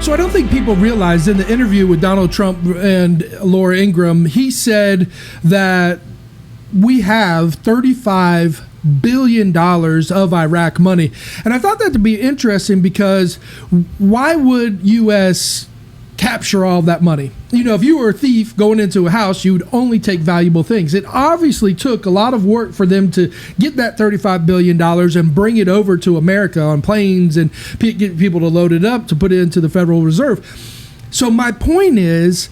So I don't think people realize in the interview with Donald Trump and Laura Ingraham, he said that we have $35 billion of Iraq money. And I thought that to be interesting because why would U.S. capture all that money? You know, if you were a thief going into a house, you would only take valuable things. It obviously took a lot of work for them to get that $35 billion and bring it over to America on planes and get people to load it up to put it into the Federal Reserve. So my point is,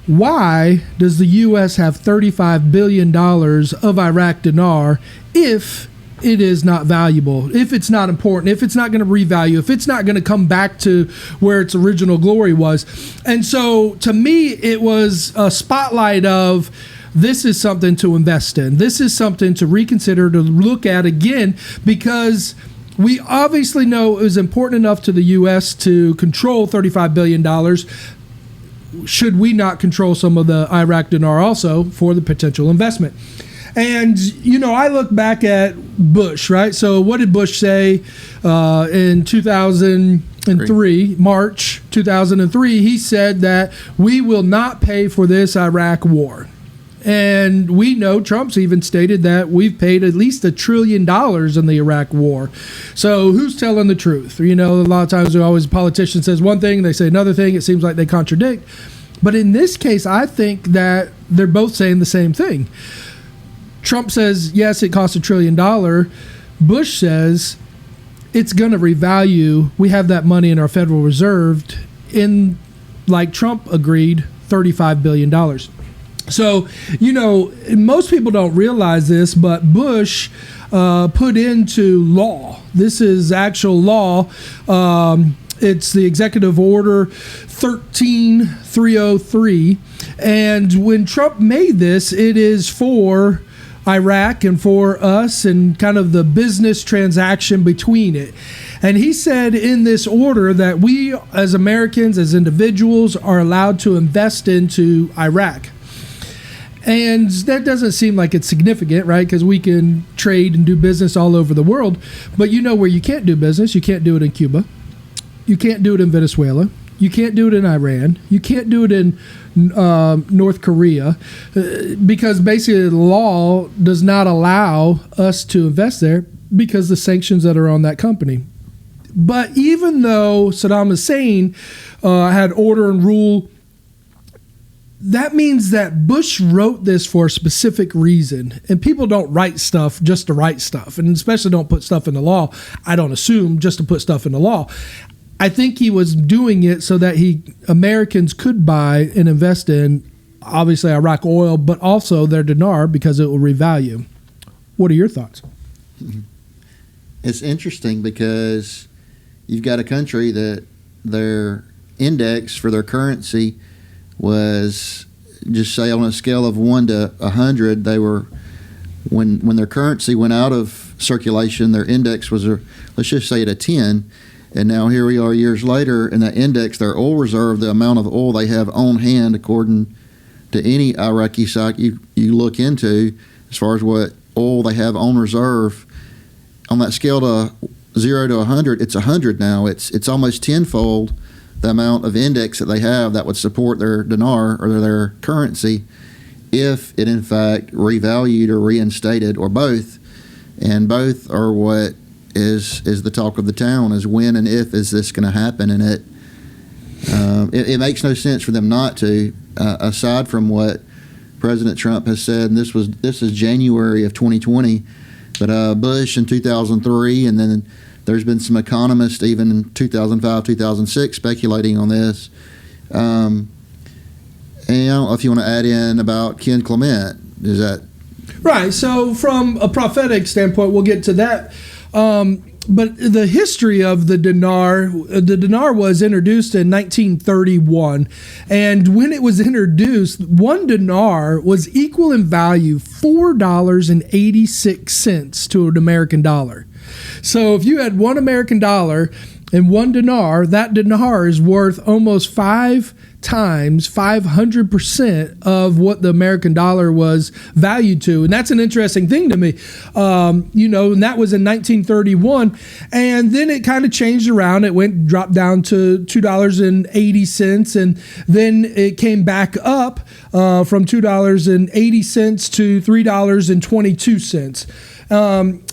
why does the U.S. have $35 billion of Iraq dinar if it is not valuable, if it's not important, if it's not going to revalue, if it's not going to come back to where its original glory was? And so to me, it was a spotlight of, this is something to invest in. This is something to reconsider, to look at again, because we obviously know it was important enough to the U.S. to control $35 billion. Should we not control some of the Iraq dinar also for the potential investment? And, you know, I look back at Bush, right? So what did Bush say in 2003, March 2003? He said that we will not pay for this Iraq war. And we know Trump's even stated that we've paid at least $1 trillion in the Iraq war. So who's telling the truth? You know, a lot of times a politician says one thing, they say another thing. It seems like they contradict. But in this case, I think that they're both saying the same thing. Trump says, yes, it costs $1 trillion. Bush says it's going to revalue. We have that money in our Federal Reserve in, like Trump agreed, $35 billion. So, you know, most people don't realize this, but Bush put into law. This is actual law. It's the Executive Order 13303. And when Trump made this, it is for Iraq and for us and kind of the business transaction between it. And he said in this order that we as Americans, as individuals, are allowed to invest into Iraq. And that doesn't seem like it's significant, right? Because we can trade and do business all over the world. But you know where you can't do business? You can't do it in Cuba. You can't do it in Venezuela. You can't do it in Iran. You can't do it in North Korea because basically the law does not allow us to invest there because the sanctions that are on that company. But even though Saddam Hussein had order and rule, that means that Bush wrote this for a specific reason. And people don't write stuff just to write stuff, and especially don't put stuff in the law, I don't assume, just to put stuff in the law. I think he was doing it so that Americans could buy and invest in, obviously, Iraq oil, but also their dinar because it will revalue. What are your thoughts? It's interesting because you've got a country that their index for their currency was, just say on a scale of 1 to 100, they were, when their currency went out of circulation, their index was, let's just say at a 10. And now here we are years later, and that index, their oil reserve, the amount of oil they have on hand, according to any Iraqi site you look into, as far as what oil they have on reserve, on that scale to 0 to 100, it's 100 now. It's almost tenfold the amount of index that they have that would support their dinar or their currency if it in fact revalued or reinstated, or both. And both are what is the talk of the town, is when and if is this going to happen. And it makes no sense for them not to, aside from what President Trump has said. And this is January of 2020, but Bush in 2003, and then there's been some economists even in 2005, 2006 speculating on this. And I don't know if you want to add in about Ken Clement. Is that right? So from a prophetic standpoint, we'll get to that. But the history of the dinar was introduced in 1931. And when it was introduced, one dinar was equal in value $4.86 to an American dollar. So if you had $1 American dollar And one dinar, that dinar is worth almost 5 times, 500% of what the American dollar was valued to. And that's an interesting thing to me. And that was in 1931. And then it kind of changed around. It dropped down to $2.80. And then it came back up from $2.80 to $3.22.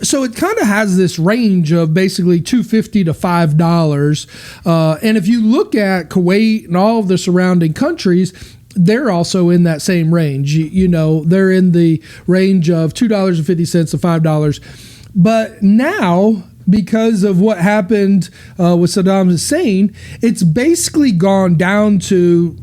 So it kind of has this range of basically $2.50 to $5. And if you look at Kuwait and all of the surrounding countries, they're also in that same range. They're in the range of $2.50 to $5. But now, because of what happened with Saddam Hussein, it's basically gone down to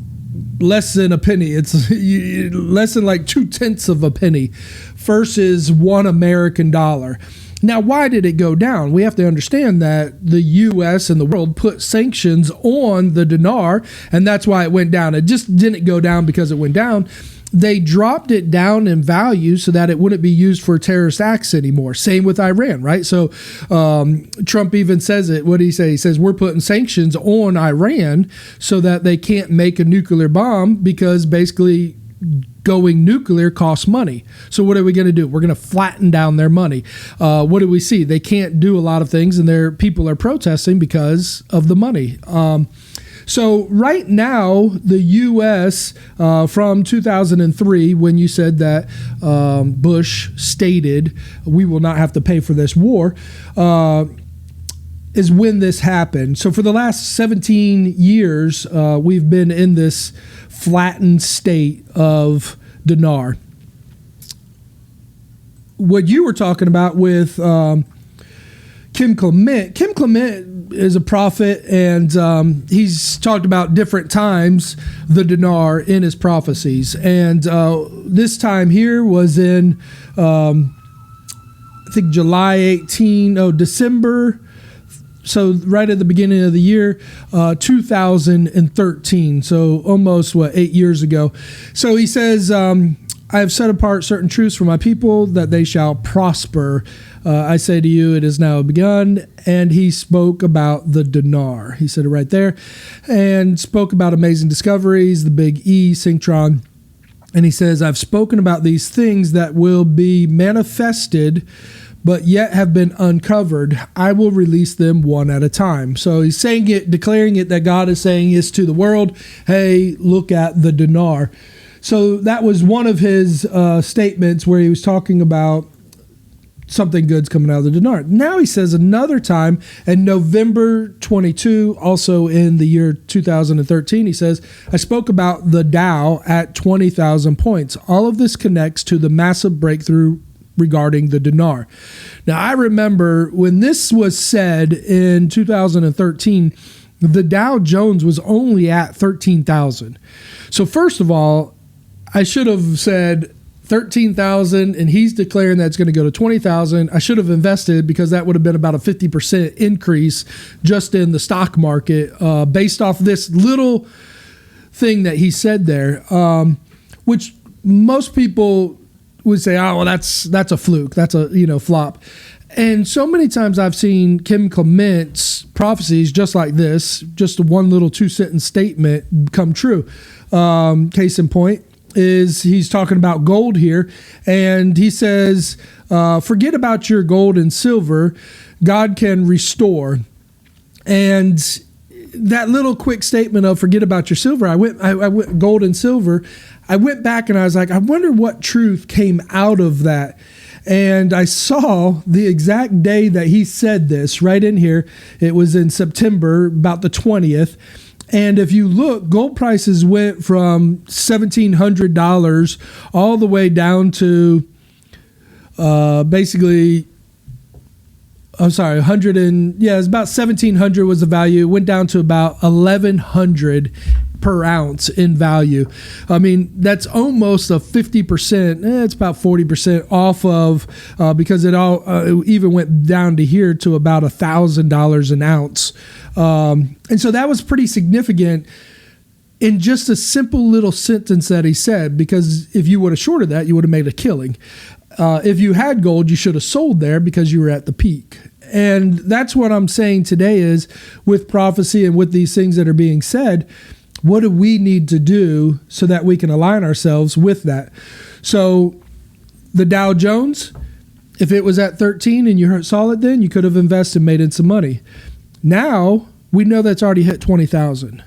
less than a penny. It's less than like 0.2 of a penny versus $1 American dollar. Now, why did it go down? We have to understand that the U.S. and the world put sanctions on the dinar, and that's why it went down. It just didn't go down because it went down. They dropped it down in value so that it wouldn't be used for terrorist acts anymore. Same with Iran, right? So Trump even says it. What did he say? He says, we're putting sanctions on Iran so that they can't make a nuclear bomb, because basically going nuclear costs money. So what are we going to do? We're going to flatten down their money. What do we see? They can't do a lot of things, and their people are protesting because of the money. So right now, the U.S. From 2003, when you said that Bush stated we will not have to pay for this war, is when this happened. So for the last 17 years, we've been in this flattened state of dinar. What you were talking about with Kim Clement is a prophet, and he's talked about different times the dinar in his prophecies. And this time here was in, I think, December. So right at the beginning of the year, 2013. So almost, 8 years ago. So he says, I have set apart certain truths for my people, that they shall prosper. I say to you, it is now begun. And he spoke about the dinar. He said it right there. And spoke about amazing discoveries, the big E, synctron. And he says, I've spoken about these things that will be manifested, but yet have been uncovered. I will release them one at a time. So he's saying it, declaring it, that God is saying this to the world. Hey, look at the dinar. So that was one of his statements where he was talking about something good's coming out of the dinar. Now he says another time in November 22, also in the year 2013, he says, I spoke about the Dow at 20,000 points. All of this connects to the massive breakthrough regarding the dinar. Now, I remember when this was said in 2013, the Dow Jones was only at 13,000. So first of all, I should have said 13,000, and he's declaring that it's going to go to 20,000. I should have invested, because that would have been about a 50% increase just in the stock market based off this little thing that he said there, which most people would say, oh, well, that's a fluke. That's a flop. And so many times I've seen Kim Clement's prophecies just like this, just one little 2-sentence statement come true. Case in point is he's talking about gold here, and he says, forget about your gold and silver. God can restore. And that little quick statement of forget about your silver, I went gold and silver. I went back and I was like, I wonder what truth came out of that. And I saw the exact day that he said this right in here. It was in September, about the 20th. And if you look, gold prices went from $1,700 all the way down to basically, I'm sorry, it's about $1,700 was the value. It went down to about $1,100 per ounce in value. I mean, that's almost a 50%. It's about 40% off of, because it even went down to here to about $1,000 an ounce. And so that was pretty significant in just a simple little sentence that he said, because if you would have shorted that, you would have made a killing. If you had gold, you should have sold there because you were at the peak. And that's what I'm saying today is with prophecy and with these things that are being said, what do we need to do so that we can align ourselves with that? So the Dow Jones, if it was at 13 and you saw it then, you could have invested and made in some money. Now we know that's already hit 20,000.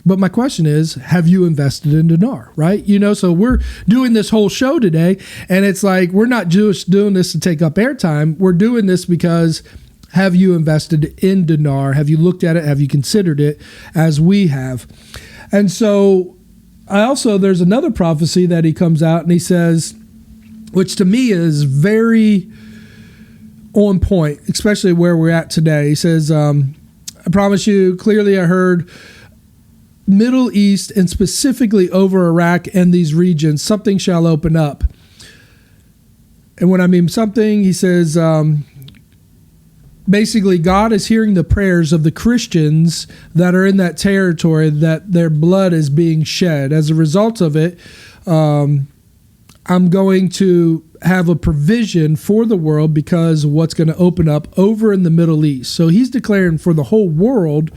But my question is, have you invested in dinar, right? So we're doing this whole show today, and it's like we're not just doing this to take up airtime. We're doing this because have you invested in dinar? Have you looked at it? Have you considered it as we have? And so there's another prophecy that he comes out and he says, which to me is very on point, especially where we're at today. He says, I promise you, clearly I heard Middle East and specifically over Iraq and these regions, something shall open up. And when I mean something, he says, basically God is hearing the prayers of the Christians that are in that territory, that their blood is being shed. As a result of it, I'm going to have a provision for the world because of what's going to open up over in the Middle East. So he's declaring for the whole world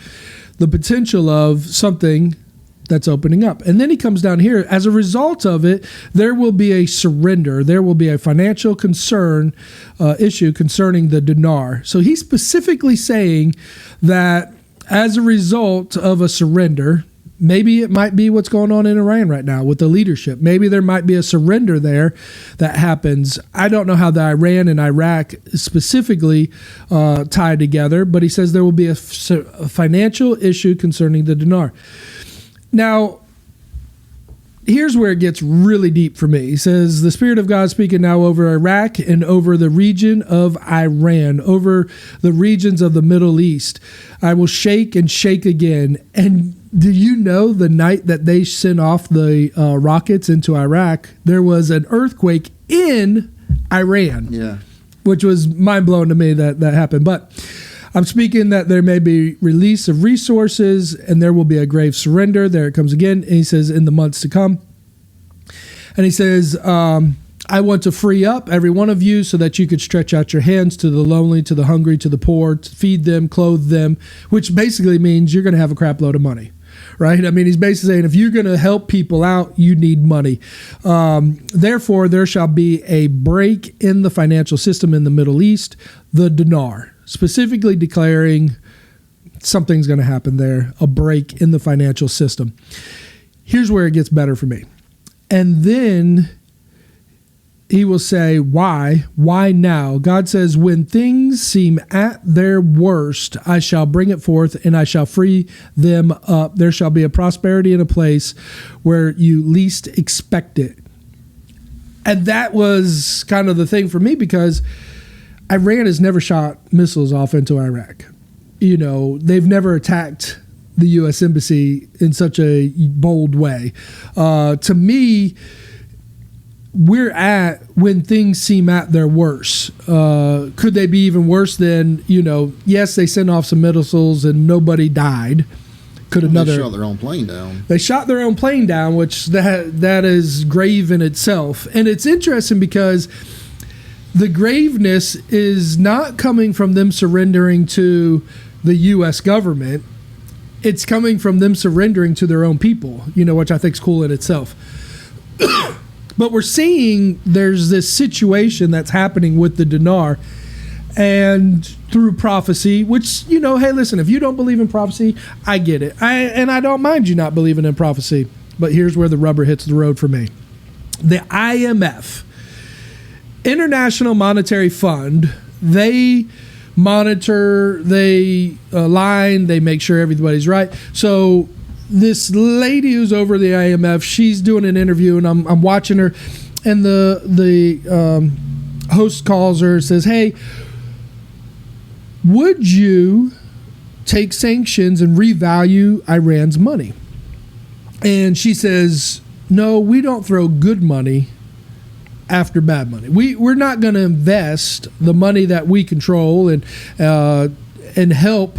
the potential of something that's opening up. And then he comes down here. As a result of it, there will be a surrender. There will be a financial concern issue concerning the dinar. So he's specifically saying that as a result of a surrender, maybe it might be what's going on in Iran right now with the leadership. Maybe there might be a surrender there that happens. I don't know how the Iran and Iraq specifically tie together, but he says there will be a financial issue concerning the dinar. Now, here's where it gets really deep for me. He says, the Spirit of God speaking now over Iraq and over the region of Iran, over the regions of the Middle East. I will shake and shake again. And do you know the night that they sent off the rockets into Iraq, there was an earthquake in Iran? Yeah. Which was mind-blowing to me that happened. But I'm speaking that there may be release of resources and there will be a grave surrender. There it comes again. And he says, in the months to come. And he says, I want to free up every one of you so that you could stretch out your hands to the lonely, to the hungry, to the poor, to feed them, clothe them, which basically means you're going to have a crap load of money. Right? I mean, he's basically saying if you're going to help people out, you need money. Therefore, there shall be a break in the financial system in the Middle East, the dinar, specifically declaring something's going to happen there, a break in the financial system. Here's where it gets better for me. And then he will say, why? Why now? God says, when things seem at their worst, I shall bring it forth and I shall free them up. There shall be a prosperity in a place where you least expect it. And that was kind of the thing for me because Iran has never shot missiles off into Iraq. They've never attacked the U.S. Embassy in such a bold way. To me, we're at when things seem at their worst. Could they be even worse than, yes, they sent off some missiles and nobody died. They shot their own plane down. They shot their own plane down, which that is grave in itself. And it's interesting because the graveness is not coming from them surrendering to the U.S. government. It's coming from them surrendering to their own people, which I think is cool in itself. But we're seeing there's this situation that's happening with the dinar and through prophecy, which, hey, listen, if you don't believe in prophecy, I get it. I don't mind you not believing in prophecy. But here's where the rubber hits the road for me. The IMF, International Monetary Fund, they monitor, they align, they make sure everybody's right. So this lady who's over the IMF, she's doing an interview, and I'm watching her, and the host calls her and says, hey, would you take sanctions and revalue Iran's money? And she says, no, we don't throw good money after bad money. We're not going to invest the money that we control and help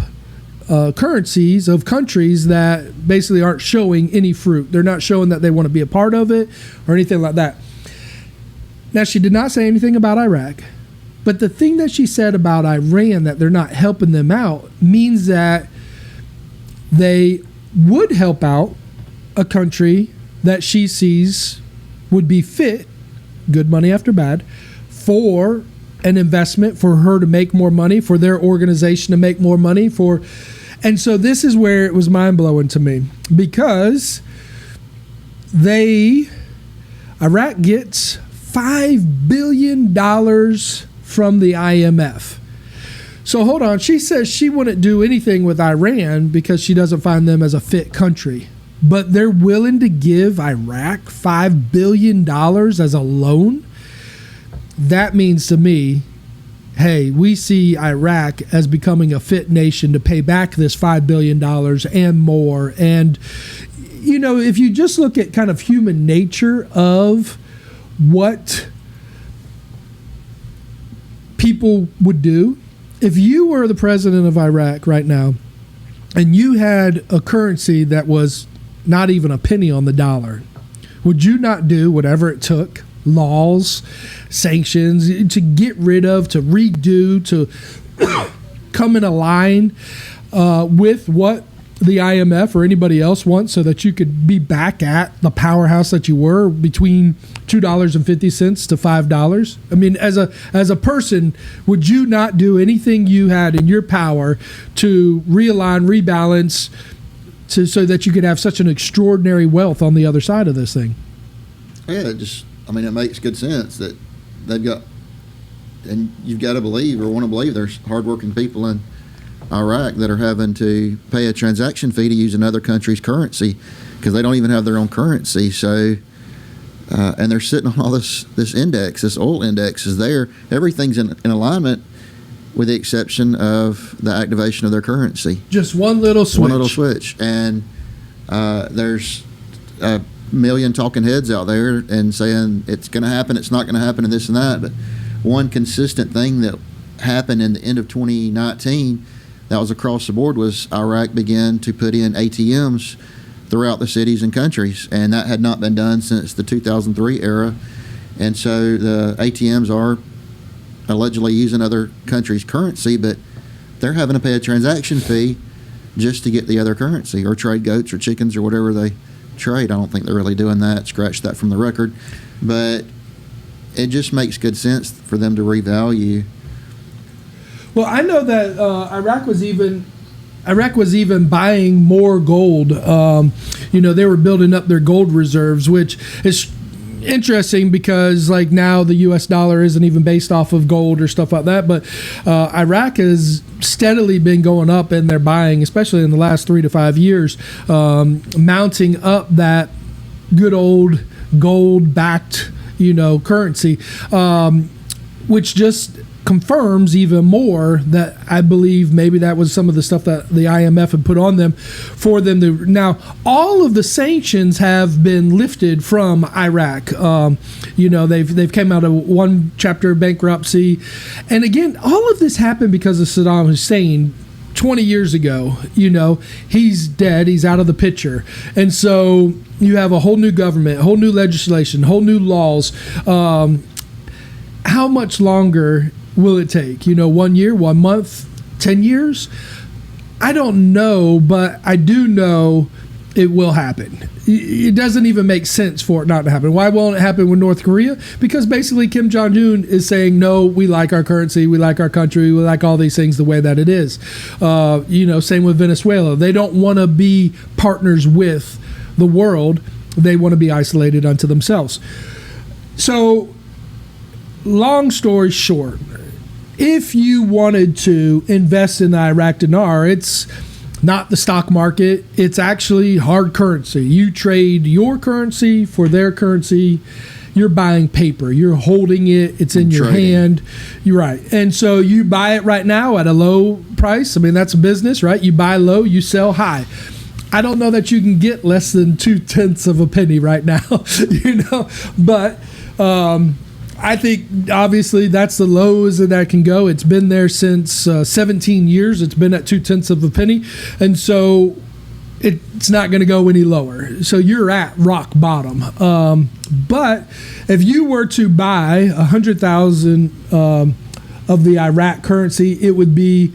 currencies of countries that basically aren't showing any fruit. They're not showing that they want to be a part of it or anything like that. Now, she did not say anything about Iraq. But the thing that she said about Iran, that they're not helping them out, means that they would help out a country that she sees would be fit, good money after bad, for an investment, for her to make more money, for their organization to make more money. And so this is where it was mind-blowing to me, because Iraq gets $5 billion from the IMF. So hold on, she says she wouldn't do anything with Iran because she doesn't find them as a fit country. But they're willing to give Iraq $5 billion as a loan? That means to me, hey, we see Iraq as becoming a fit nation to pay back this $5 billion and more. And, you know, if you just look at kind of human nature of what people would do, if you were the president of Iraq right now and you had a currency that was not even a penny on the dollar, would you not do whatever it took, laws, sanctions, to get rid of, to redo, to come in a line with what the IMF or anybody else wants, so that you could be back at the powerhouse that you were between $2.50 to $5? I mean, as a person, would you not do anything you had in your power to realign, rebalance, so that you could have such an extraordinary wealth on the other side of this thing? Yeah, it makes good sense that they've got, and you've got to believe or want to believe there's hardworking people in Iraq that are having to pay a transaction fee to use another country's currency because they don't even have their own currency. So, and they're sitting on all this index, this oil index is there. Everything's in alignment with the exception of the activation of their currency. Just one little switch. One little switch. And there's a million talking heads out there and saying it's going to happen, it's not going to happen, and this and that. But one consistent thing that happened in the end of 2019 that was across the board was Iraq began to put in ATMs throughout the cities and countries, and that had not been done since the 2003 era. And so the ATMs are allegedly using other countries' currency, but they're having to pay a transaction fee just to get the other currency, or trade goats or chickens or whatever they trade. I don't think they're really doing that. Scratch that from the record. But it just makes good sense for them to revalue. Well, I know that Iraq was even buying more gold. They were building up their gold reserves, which is interesting because, like, now the U.S. dollar isn't even based off of gold or stuff like that. But Iraq has steadily been going up in their buying, especially in the last 3 to 5 years, mounting up that good old gold-backed, currency, which just confirms even more that I believe maybe that was some of the stuff that the IMF had put on them for them to. Now, all of the sanctions have been lifted from Iraq. They've came out of one chapter of bankruptcy, and again, all of this happened because of Saddam Hussein 20 years ago. He's dead, he's out of the picture, and so you have a whole new government, whole new legislation, whole new laws. How much longer will it take? 1 year, 1 month, 10 years? I don't know, but I do know it will happen. It doesn't even make sense for it not to happen. Why won't it happen with North Korea? Because basically Kim Jong-un is saying, no, we like our currency, we like our country, we like all these things the way that it is. Same with Venezuela. They don't want to be partners with the world. They want to be isolated unto themselves. So, long story short, if you wanted to invest in the Iraq dinar, it's not the stock market. It's actually hard currency. You trade your currency for their currency. You're buying paper. You're holding it. It's in your hand. You're right. And so you buy it right now at a low price. I mean, that's a business, right? You buy low, you sell high. I don't know that you can get less than 0.2 of a penny right now, but I think obviously that's the lowest that can go. It's been there since 17 years. It's been at 0.2 of a penny. And so it's not going to go any lower. So you're at rock bottom. But if you were to buy 100,000 of the Iraq currency, it would be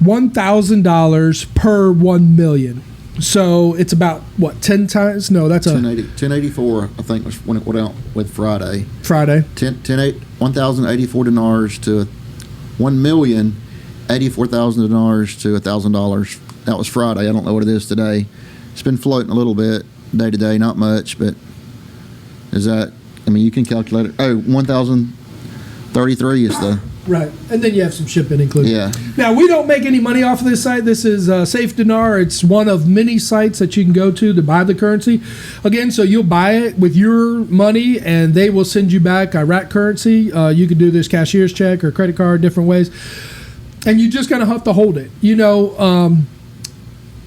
$1,000 per 1 million. So it's about, what, 10 times? No, that's 1084, I think, was when it went out with Friday. 1,084 dinars to 1,084,000 dinars to $1,000. That was Friday. I don't know what it is today. It's been floating a little bit day to day, not much, but is that, I mean, you can calculate it. Oh, 1,033 is the... Right, and then you have some shipping included. Yeah. Now, we don't make any money off of this site. This is Safe Dinar. It's one of many sites that you can go to buy the currency. Again, so you'll buy it with your money, and they will send you back Iraq currency. You can do this cashier's check or credit card, different ways. And you just kind of have to hold it,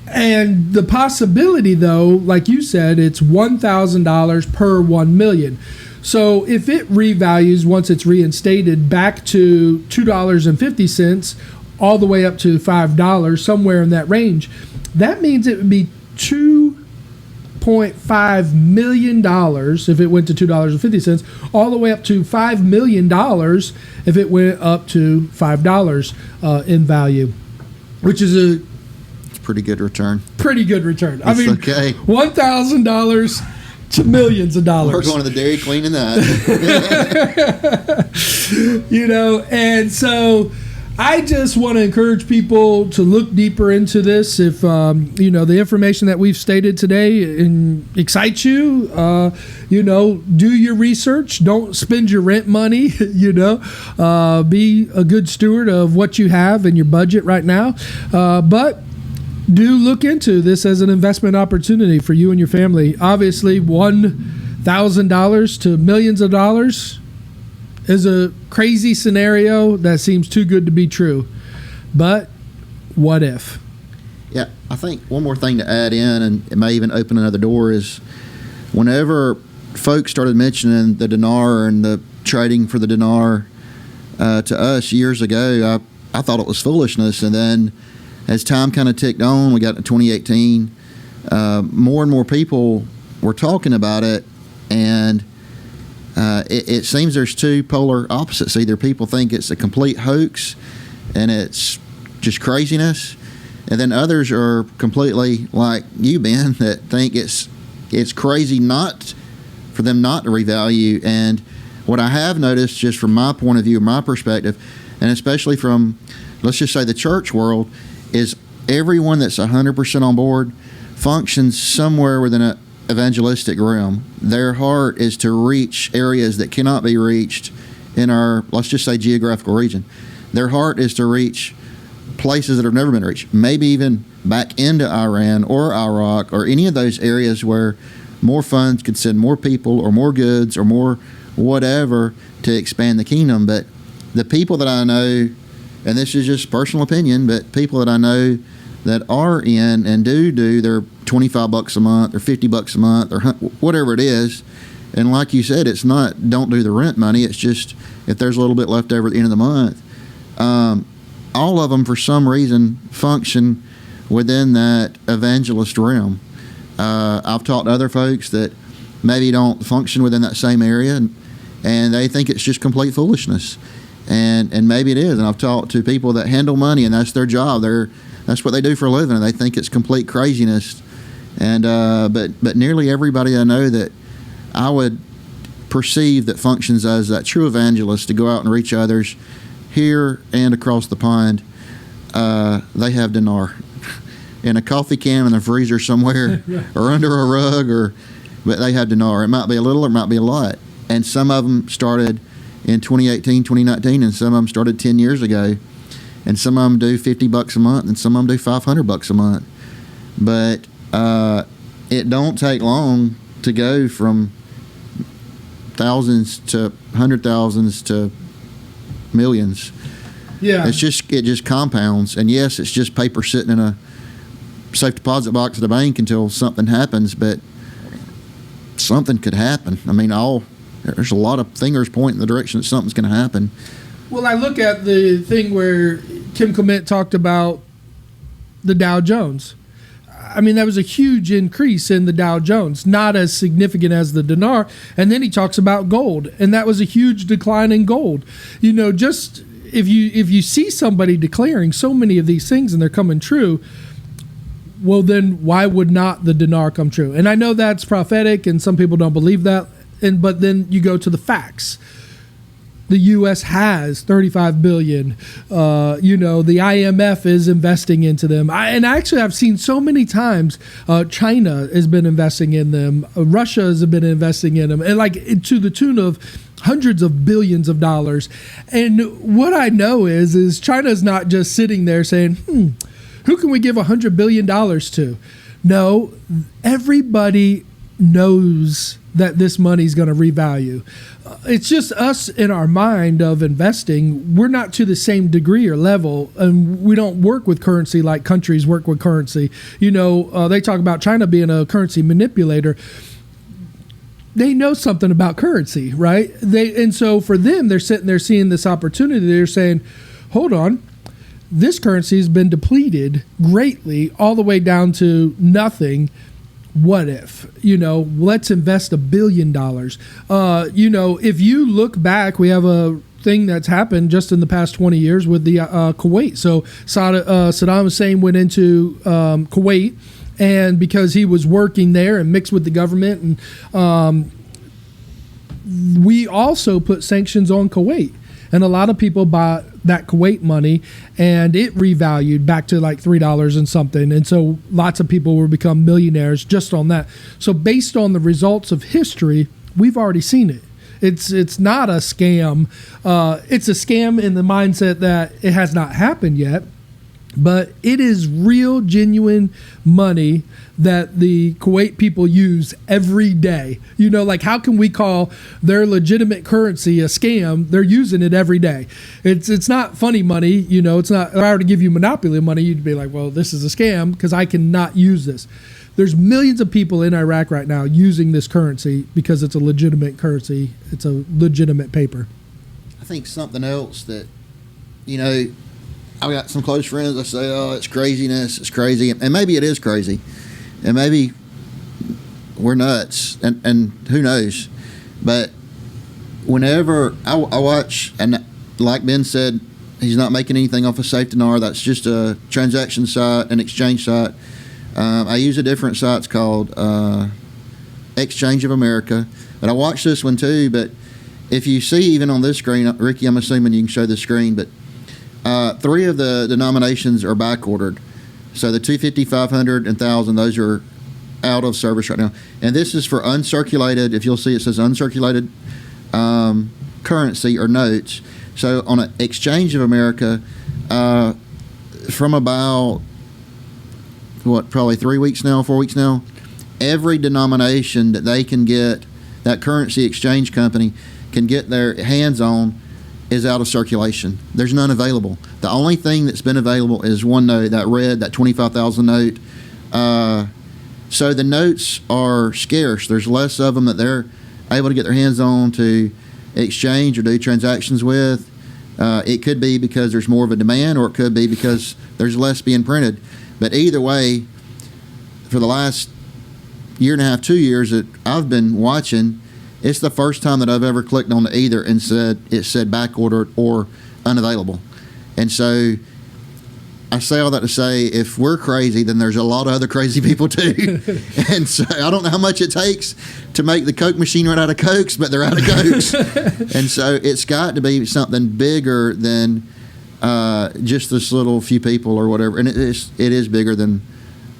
and the possibility, though, like you said, it's $1,000 per 1 million. So if it revalues once it's reinstated back to $2.50 all the way up to $5, somewhere in that range, that means it would be $2.5 million if it went to $2.50, all the way up to $5 million if it went up to $5 in value, which is a pretty good return. I mean, okay. $1,000 to millions of dollars. We're going to the Dairy Queen in that. And so I just want to encourage people to look deeper into this. If, the information that we've stated today excites you, do your research. Don't spend your rent money, be a good steward of what you have in your budget right now. But do look into this as an investment opportunity for you and your family. Obviously, $1,000 to millions of dollars is a crazy scenario that seems too good to be true. But what if? Yeah, I think one more thing to add in, and it may even open another door, is whenever folks started mentioning the dinar and the trading for the dinar to us years ago, I thought it was foolishness. And then as time kind of ticked on, we got to 2018, more and more people were talking about it, and it seems there's two polar opposites. Either people think it's a complete hoax and it's just craziness, and then others are completely like you, Ben, that think it's crazy not for them not to revalue. And what I have noticed, just from my point of view, my perspective, and especially from, let's just say, the church world, is everyone that's 100% on board functions somewhere within an evangelistic realm. Their heart is to reach areas that cannot be reached in our, let's just say, geographical region. Their heart is to reach places that have never been reached, maybe even back into Iran or Iraq or any of those areas where more funds could send more people or more goods or more whatever to expand the kingdom. But the people that I know, and this is just personal opinion, but people that I know that are in and do their $25 a month or $50 a month or whatever it is, and like you said, it's not don't do the rent money, it's just if there's a little bit left over at the end of the month, all of them for some reason function within that evangelist realm. I've talked to other folks that maybe don't function within that same area, and they think it's just complete foolishness. And maybe it is. And I've talked to people that handle money, and that's their job. That's what they do for a living, and they think it's complete craziness. And but nearly everybody I know that I would perceive that functions as that true evangelist to go out and reach others here and across the pond, they have dinar in a coffee can in the freezer somewhere or under a rug, but they have dinar. It might be a little, or it might be a lot. And some of them started in 2018, 2019, and some of them started 10 years ago. And some of them do $50 a month, and some of them do $500 a month. But it don't take long to go from thousands to hundred thousands to millions. Yeah, it just compounds. And yes, it's just paper sitting in a safe deposit box at the bank until something happens. But something could happen. I mean, there's a lot of fingers pointing in the direction that something's going to happen. Well, I look at the thing where Kim Clement talked about the Dow Jones. I mean, that was a huge increase in the Dow Jones, not as significant as the dinar. And then he talks about gold, and that was a huge decline in gold. You know, just if you see somebody declaring so many of these things and they're coming true, well, then why would not the dinar come true? And I know that's prophetic, and some people don't believe that. But then you go to the facts. The U.S. has $35 billion. You know, the IMF is investing into them. I've seen so many times China has been investing in them. Russia has been investing in them, and like to the tune of hundreds of billions of dollars. And what I know is China's not just sitting there saying, who can we give $100 billion to? No, everybody knows that this money's going to revalue. It's just us in our mind of investing. We're not to the same degree or level, and we don't work with currency like countries work with currency. You know, they talk about China being a currency manipulator. They know something about currency, right? And so for them, they're sitting there seeing this opportunity. They're saying, hold on, this currency has been depleted greatly all the way down to nothing. What if, you know, let's invest $1 billion. You know, if you look back, we have a thing that's happened just in the past 20 years with the Kuwait. So Saddam Hussein went into Kuwait, and because he was working there and mixed with the government, and we also put sanctions on Kuwait. And a lot of people bought that Kuwait money, and it revalued back to like $3 and something. And so lots of people will become millionaires just on that. So based on the results of history, we've already seen it. It's not a scam. It's a scam in the mindset that it has not happened yet, but it is real, genuine money that the Kuwait people use every day. You know, like, how can we call their legitimate currency a scam? They're using it every day. It's not funny money. You know, it's not, if I were to give you monopoly money, you'd be like, well, this is a scam because I cannot use this. There's millions of people in Iraq right now using this currency because it's a legitimate currency. It's a legitimate paper. I think something else that, you know, I've got some close friends that say, oh, it's craziness, it's crazy. And maybe it is crazy. And maybe we're nuts. And who knows. But whenever I watch, and like Ben said, he's not making anything off of Safe Dinar. That's just a transaction site, an exchange site. I use a different site. It's called Exchange of America. But I watch this one too. But if you see even on this screen, Ricky, I'm assuming you can show the screen, but 3 of the denominations are back ordered. So the 250, 500, and 1,000, those are out of service right now. And this is for uncirculated, if you'll see it says uncirculated currency or notes. So on an Exchange of America, from about, probably 3 weeks now, 4 weeks now, every denomination that they can get, that currency exchange company can get their hands on, is out of circulation. There's none available. The only thing that's been available is one note, that red, that 25,000 note. So the notes are scarce. There's less of them that they're able to get their hands on to exchange or do transactions with. It could be because there's more of a demand, or it could be because there's less being printed. But either way, for the last year and a half, 2 years that I've been watching, it's the first time that I've ever clicked on either and it said back ordered or unavailable. And so I say all that to say, if we're crazy, then there's a lot of other crazy people too. And so I don't know how much it takes to make the Coke machine run out of Cokes, but they're out of Cokes. And so it's got to be something bigger than just this little few people or whatever. And it is bigger than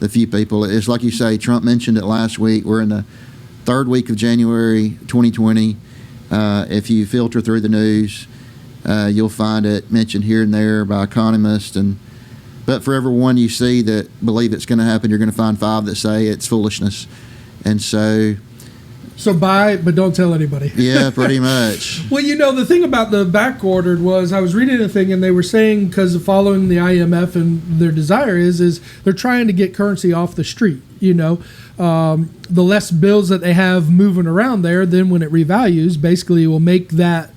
the few people. It's like you say, Trump mentioned it last week. We're in the 3rd week of January 2020. If you filter through the news, you'll find it mentioned here and there by economists. But for every one you see that believe it's going to happen, you're going to find 5 that say it's foolishness. And so buy, but don't tell anybody. Yeah, pretty much. Well, you know, the thing about the back ordered was, I was reading a thing and they were saying, because following the IMF and their desire is they're trying to get currency off the street. You know, the less bills that they have moving around there, then when it revalues, basically it will make that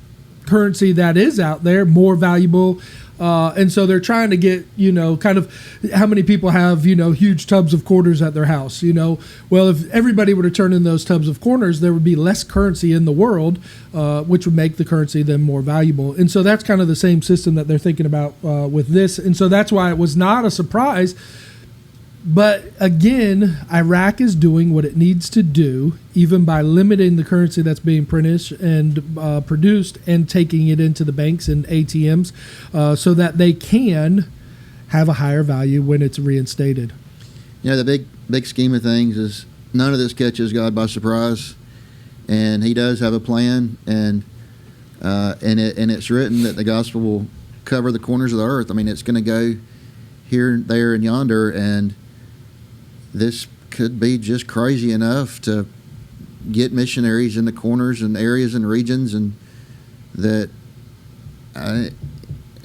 currency that is out there more valuable And so they're trying to get, kind of how many people have, huge tubs of quarters at their house, Well, if everybody were to turn in those tubs of quarters, there would be less currency in the world, which would make the currency then more valuable. And so that's kind of the same system that they're thinking about with this. And so that's why it was not a surprise. But again, Iraq is doing what it needs to do, even by limiting the currency that's being printed and produced and taking it into the banks and ATMs so that they can have a higher value when it's reinstated. The big scheme of things is none of this catches God by surprise, and He does have a plan, and it's written that the gospel will cover the corners of the earth. I mean, it's going to go here, there, and yonder, and this could be just crazy enough to get missionaries in the corners and areas and regions, and that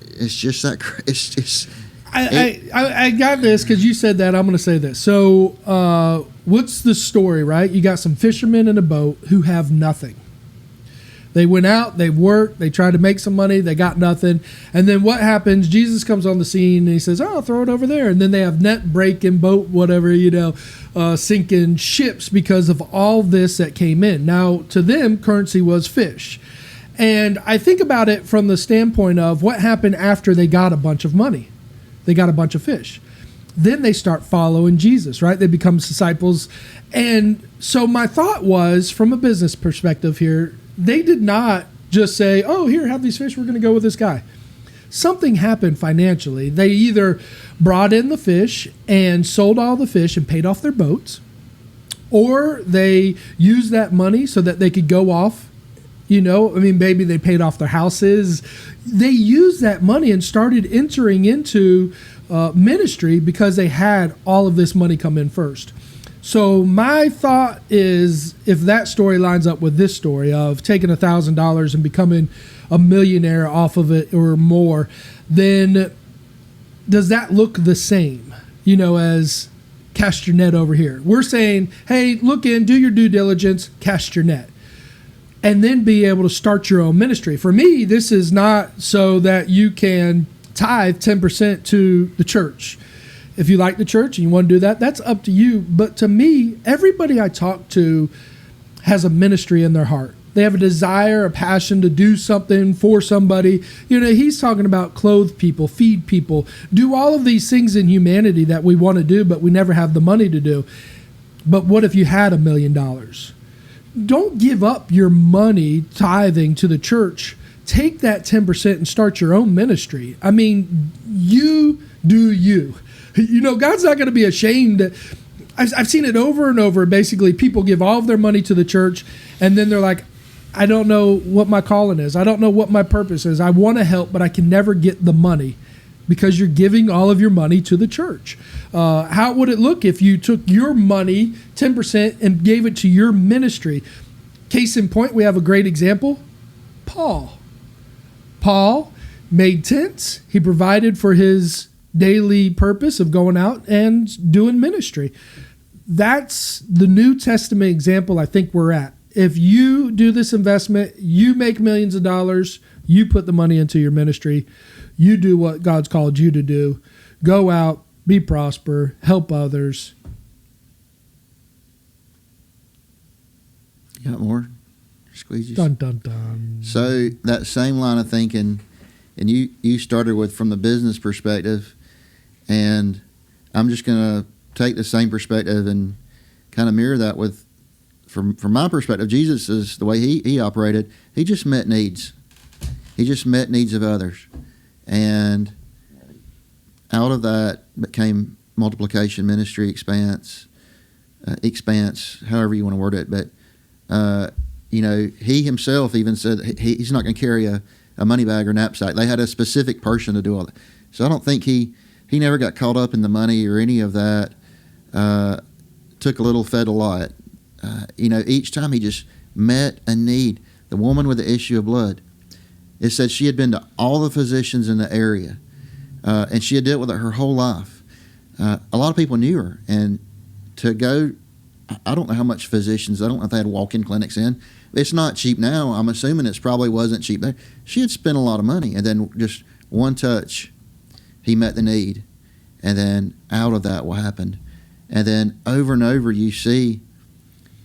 it's just that it's just. I got this because you said that. I'm going to say this. So, what's the story? Right? You got some fishermen in a boat who have nothing. They went out, they worked, they tried to make some money, they got nothing. And then what happens? Jesus comes on the scene and he says, "Oh, throw it over there." And then they have net breaking, boat, whatever, sinking ships because of all this that came in. Now, to them, currency was fish. And I think about it from the standpoint of what happened after they got a bunch of money. They got a bunch of fish. Then they start following Jesus, right? They become disciples. And so my thought was, from a business perspective here, they did not just say, "Oh, here, have these fish. We're going to go with this guy." Something happened financially. They either brought in the fish and sold all the fish and paid off their boats, or they used that money so that they could go off. Maybe they paid off their houses. They used that money and started entering into ministry because they had all of this money come in first. So my thought is, if that story lines up with this story of taking $1,000 and becoming a millionaire off of it or more, then does that look the same, as cast your net over here? We're saying, hey, look in, do your due diligence, cast your net, and then be able to start your own ministry. For me, this is not so that you can tithe 10% to the church. If you like the church and you want to do that, that's up to you. But to me, everybody I talk to has a ministry in their heart. They have a desire, a passion to do something for somebody. He's talking about clothe people, feed people, do all of these things in humanity that we want to do, but we never have the money to do. But what if you had $1 million? Don't give up your money tithing to the church. Take that 10% and start your own ministry. I mean, you do you. God's not going to be ashamed. I've seen it over and over. Basically, people give all of their money to the church, and then they're like, "I don't know what my calling is. I don't know what my purpose is. I want to help, but I can never get the money," because you're giving all of your money to the church. How would it look if you took your money, 10%, and gave it to your ministry? Case in point, we have a great example. Paul made tents. He provided for his daily purpose of going out and doing ministry. That's the New Testament example I think we're at. If you do this investment, you make millions of dollars, you put the money into your ministry, you do what God's called you to do. Go out, be prosper, help others. You got more squeegees? Dun, dun, dun. So that same line of thinking, and you started with from the business perspective, and I'm just going to take the same perspective and kind of mirror that with, from my perspective, Jesus is the way he operated. He just met needs. He just met needs of others. And out of that came multiplication, ministry, expanse, however you want to word it. But, he himself even said he's not going to carry a money bag or knapsack. They had a specific person to do all that. So I don't think he never got caught up in the money or any of that. Took a little, fed a lot. Each time he just met a need. The woman with the issue of blood, it said she had been to all the physicians in the area, and she had dealt with it her whole life. A lot of people knew her, and to go, I don't know how much physicians, I don't know if they had walk-in clinics in. It's not cheap now. I'm assuming it probably wasn't cheap there. She had spent a lot of money, and then just one touch, he met the need. And then out of that, what happened? And then over and over, you see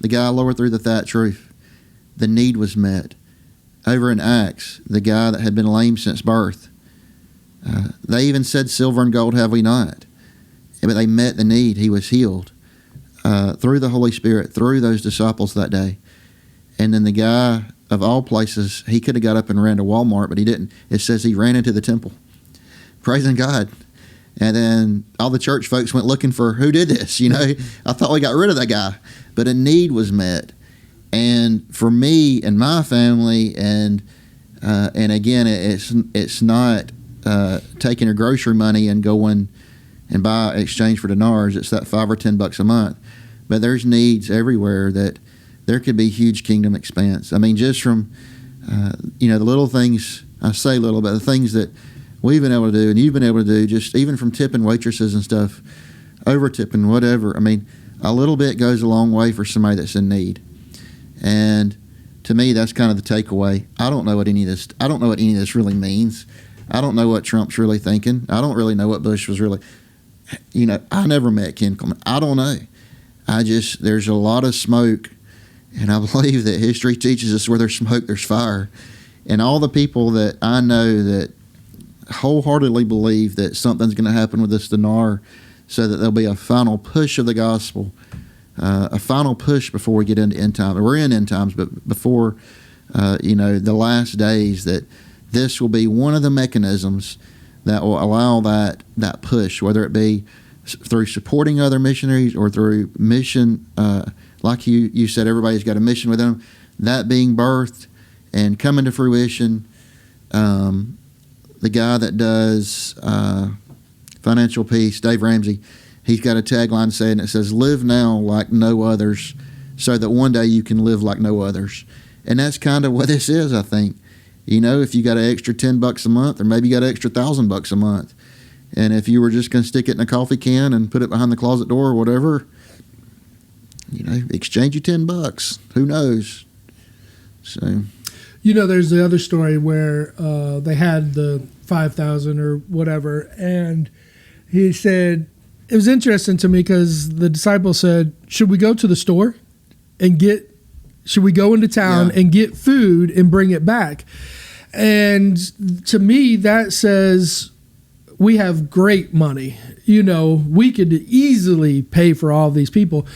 the guy lowered through the thatch roof. The need was met. Over in Acts, the guy that had been lame since birth, they even said, silver and gold have we not. But they met the need. He was healed through the Holy Spirit, through those disciples that day. And then the guy, of all places, he could have got up and ran to Walmart, but he didn't. It says he ran into the temple, praising God. And then all the church folks went looking for who did this. I thought we got rid of that guy. But a need was met. And for me and my family, and again, it's not taking your grocery money and going and buy exchange for dinars. It's that $5 or $10 a month. But there's needs everywhere that there could be huge kingdom expanse. I mean, just from the little things, I say little, but the things that we've been able to do and you've been able to do, just even from tipping waitresses and stuff, over tipping, whatever. I mean, a little bit goes a long way for somebody that's in need. And to me, that's kind of the takeaway. I don't know what any of this really means. I don't know what Trump's really thinking. I don't really know what Bush was really. I never met Ken Coleman. I don't know. There's a lot of smoke, and I believe that history teaches us where there's smoke, there's fire. And all the people that I know that wholeheartedly believe that something's going to happen with this dinar so that there'll be a final push of the gospel, a final push before we get into end times. We're in end times, but before, the last days, that this will be one of the mechanisms that will allow that push, whether it be through supporting other missionaries or through mission, like you said, everybody's got a mission with them, that being birthed and coming to fruition. The guy that does Financial Peace, Dave Ramsey, he's got a tagline saying, it says, live now like no others so that one day you can live like no others. And that's kind of what this is, I think. If you got an extra $10 a month, or maybe you got an extra $1,000 a month, and if you were just going to stick it in a coffee can and put it behind the closet door or whatever, exchange you $10. Who knows? So, there's the other story where they had the 5,000 or whatever, and he said, it was interesting to me because the disciple said, should we go to the store and should we go into town and get food and bring it back? And to me, that says we have great money. We could easily pay for all these people.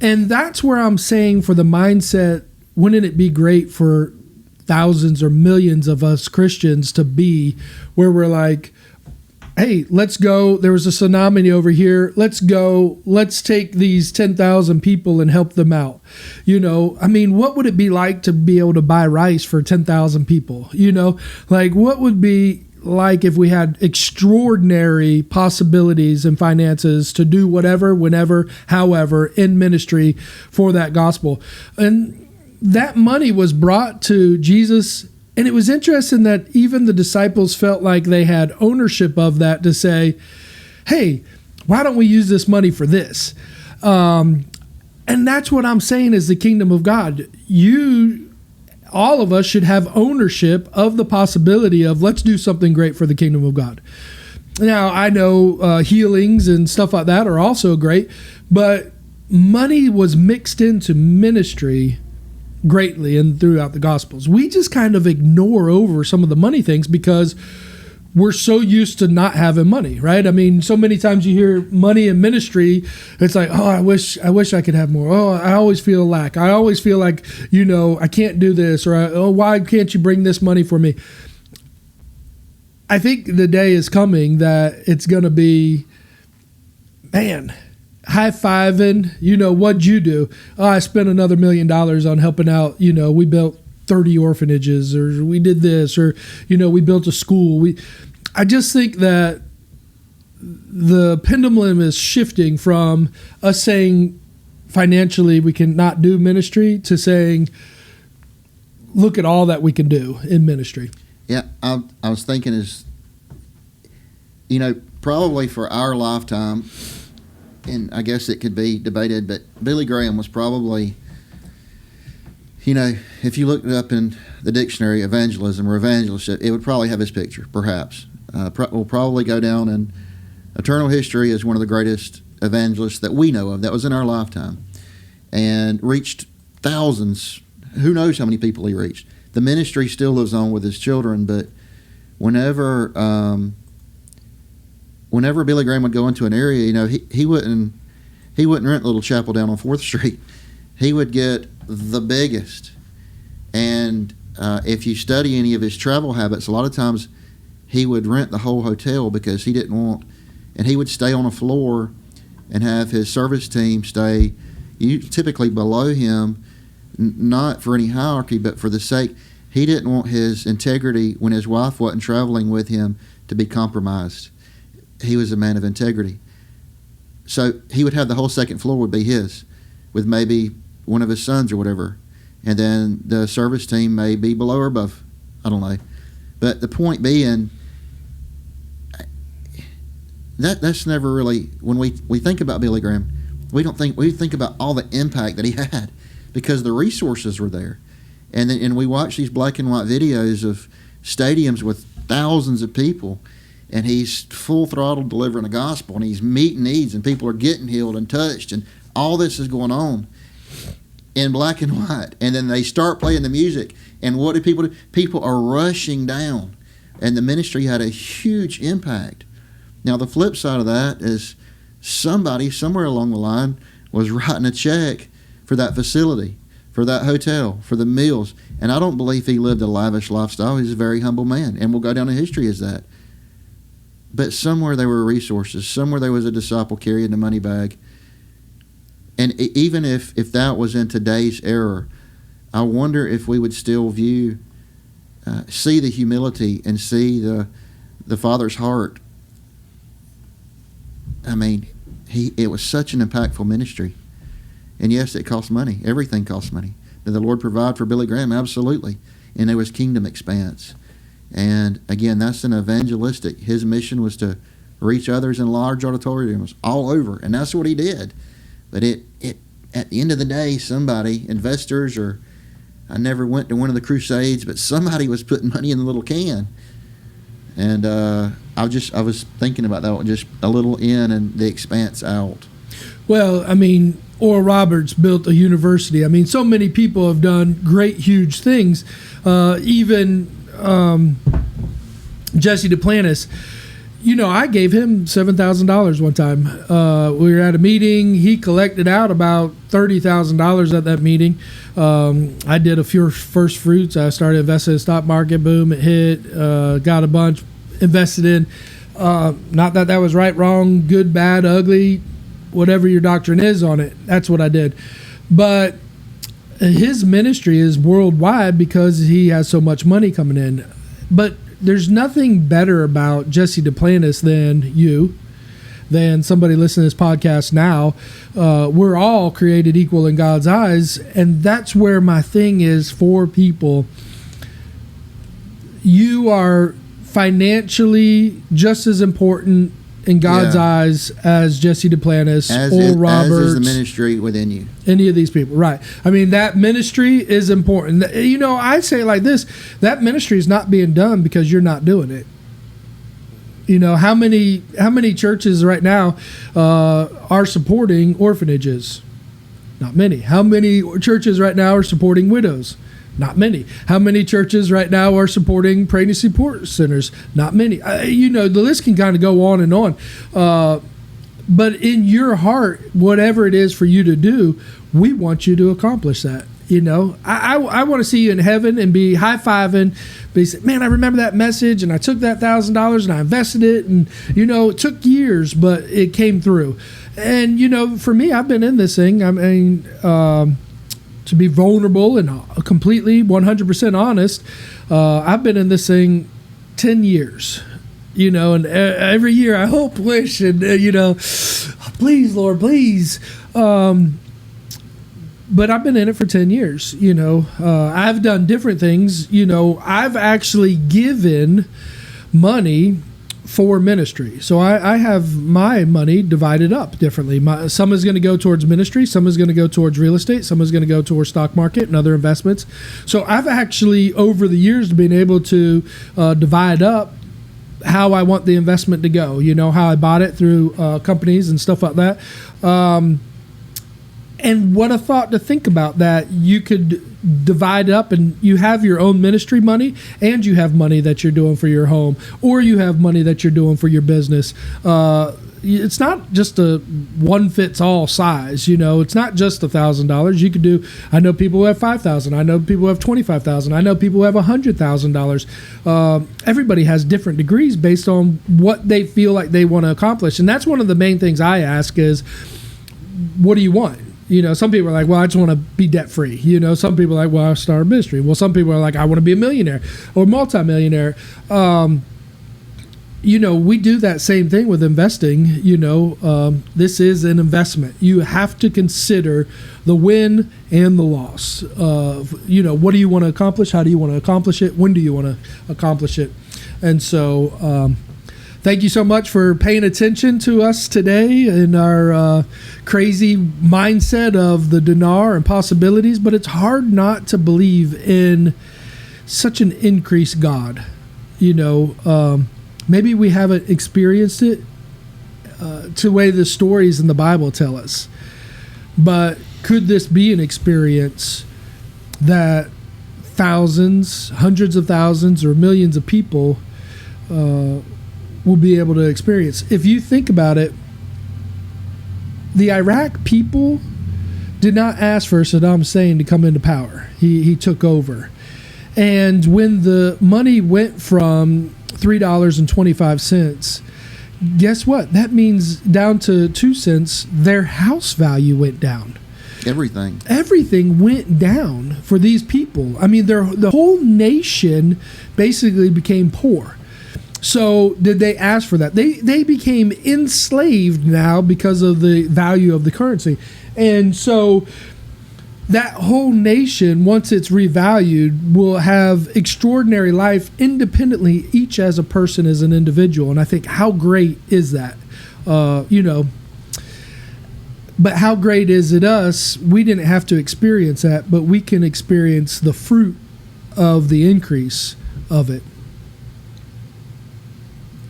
And that's where I'm saying, for the mindset, wouldn't it be great for thousands or millions of us Christians to be where we're like, hey, let's go. There was a tsunami over here. Let's go. Let's take these 10,000 people and help them out. What would it be like to be able to buy rice for 10,000 people? What would be like if we had extraordinary possibilities and finances to do whatever, whenever, however, in ministry for that gospel? And that money was brought to Jesus. And it was interesting that even the disciples felt like they had ownership of that to say, hey, why don't we use this money for this? And that's what I'm saying is the kingdom of God. All of us should have ownership of the possibility of let's do something great for the kingdom of God. Now, I know healings and stuff like that are also great, but money was mixed into ministry greatly and throughout the Gospels. We just kind of ignore over some of the money things because we're so used to not having money, right? So many times you hear money in ministry, it's like, oh, I wish I could have more. Oh, I always feel lack. I always feel like, I can't do this, or why can't you bring this money for me? I think the day is coming that it's going to be, man, high-fiving, what'd you do? Oh, I spent another $1 million on helping out. We built 30 orphanages, or we did this, or, we built a school. I just think that the pendulum is shifting from us saying financially we can not do ministry to saying, look at all that we can do in ministry. Yeah, I was thinking probably for our lifetime, and I guess it could be debated, but Billy Graham was probably, if you looked it up in the dictionary, evangelism or evangeliship, it would probably have his picture, perhaps. Will probably go down in eternal history as one of the greatest evangelists that we know of, that was in our lifetime, and reached thousands. Who knows how many people he reached. The ministry still lives on with his children, but whenever Billy Graham would go into an area, you know, he wouldn't rent a little chapel down on 4th Street. He would get the biggest. And if you study any of his travel habits, a lot of times he would rent the whole hotel because he didn't want, and he would stay on a floor and have his service team stay typically below him, not for any hierarchy, but for the sake, he didn't want his integrity when his wife wasn't traveling with him to be compromised. He was a man of integrity. So he would have the whole 2nd floor would be his, with maybe one of his sons or whatever. And then the service team may be below or above. I don't know. But the point being, that's never really, when we think about Billy Graham, we think about all the impact that he had because the resources were there. And we watch these black and white videos of stadiums with thousands of people, and he's full throttle delivering the gospel, and he's meeting needs, and people are getting healed and touched, and all this is going on in black and white. And then they start playing the music, and what do people do? People are rushing down, and the ministry had a huge impact. Now the flip side of that is somebody somewhere along the line was writing a check for that facility, for that hotel, for the meals, and I don't believe he lived a lavish lifestyle. He's a very humble man, and will go down in history as that. But somewhere there were resources, somewhere there was a disciple carrying the money bag. And even if that was in today's era, I wonder if we would still see the humility and see the Father's heart. I mean, it was such an impactful ministry. And yes, it costs money. Everything costs money. Did the Lord provide for Billy Graham? Absolutely. And there was kingdom expanse. And again, that's an evangelistic. His mission was to reach others in large auditoriums all over. And that's what he did. But it at the end of the day, somebody, investors, or I never went to one of the crusades, but somebody was putting money in the little can. And I was thinking about that one, just a little in and the expanse out. Well, I mean, Oral Roberts built a university. I mean, so many people have done great, huge things. Even Jesse Duplantis, you know, I gave him $7,000 one time. We were at a meeting. He collected out about $30,000 at that meeting. I did a few first fruits. I started investing in the stock market. Boom, it hit. Got a bunch, invested in. Not that was right, wrong, good, bad, ugly, whatever your doctrine is on it. That's what I did. But his ministry is worldwide because he has so much money coming in. But there's nothing better about Jesse Duplantis than somebody listening to this podcast now. We're all created equal in God's eyes, and that's where my thing is for people. You are financially just as important in God's eyes as Jesse Duplantis or Roberts. As is the ministry within you. Any of these people, right. I mean, that ministry is important. You know, I say it like this, that ministry is not being done because you're not doing it. You know, how many churches right now are supporting orphanages? Not many. How many churches right now are supporting widows? Not many. How many churches right now are supporting pregnancy support centers? Not many. You know, the list can kind of go on and on. But in your heart, whatever it is for you to do, we want you to accomplish that. You know, I want to see you in heaven and be high-fiving, be saying, man, I remember that message, and I took that $1,000 and I invested it, and, you know, it took years, but it came through. And, you know, for me, I've been in this thing. I mean, to be vulnerable and completely 100% honest, I've been in this thing 10 years, you know, and every year I hope, wish, and, you know, please, Lord, please. But I've been in it for 10 years, you know. I've done different things. You know, I've actually given money for ministry. So I have my money divided up differently. Some is going to go towards ministry, some is going to go towards real estate, some is going to go towards stock market and other investments. So I've actually, over the years, been able to divide up how I want the investment to go. You know, how I bought it through companies and stuff like that. And what a thought to think about that you could divide up and you have your own ministry money and you have money that you're doing for your home, or you have money that you're doing for your business. It's not just a one fits all size, you know, it's not just $1,000. You could do, I know people who have $5,000. I know people who have $25,000. I know people who have $100,000. Everybody has different degrees based on what they feel like they want to accomplish. And that's one of the main things I ask is, what do you want? You know, some people are like, well, I just want to be debt free. You know, some people are like, well, I'll start a ministry. Well, some people are like, I want to be a millionaire or multimillionaire. You know, we do that same thing with investing. You know, this is an investment. You have to consider the win and the loss of, you know, what do you want to accomplish? How do you want to accomplish it? When do you want to accomplish it? And so, thank you so much for paying attention to us today in our crazy mindset of the dinar and possibilities. But it's hard not to believe in such an increased God. You know, maybe we haven't experienced it to the way the stories in the Bible tell us. But could this be an experience that thousands, hundreds of thousands, or millions of people will be able to experience? If you think about it, the Iraq people did not ask for Saddam Hussein to come into power. He took over. And when the money went from $3.25, guess what? That means down to 2 cents, their house value went down. Everything went down for these people. I mean, the whole nation basically became poor. So did they ask for that? They became enslaved now because of the value of the currency. And so that whole nation, once it's revalued, will have extraordinary life independently, each as a person, as an individual. And I think, how great is that? You know, but how great is it us? We didn't have to experience that, but we can experience the fruit of the increase of it.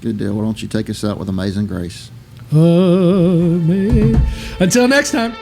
Good deal. Why don't you take us out with Amazing Grace? Amen. Until next time.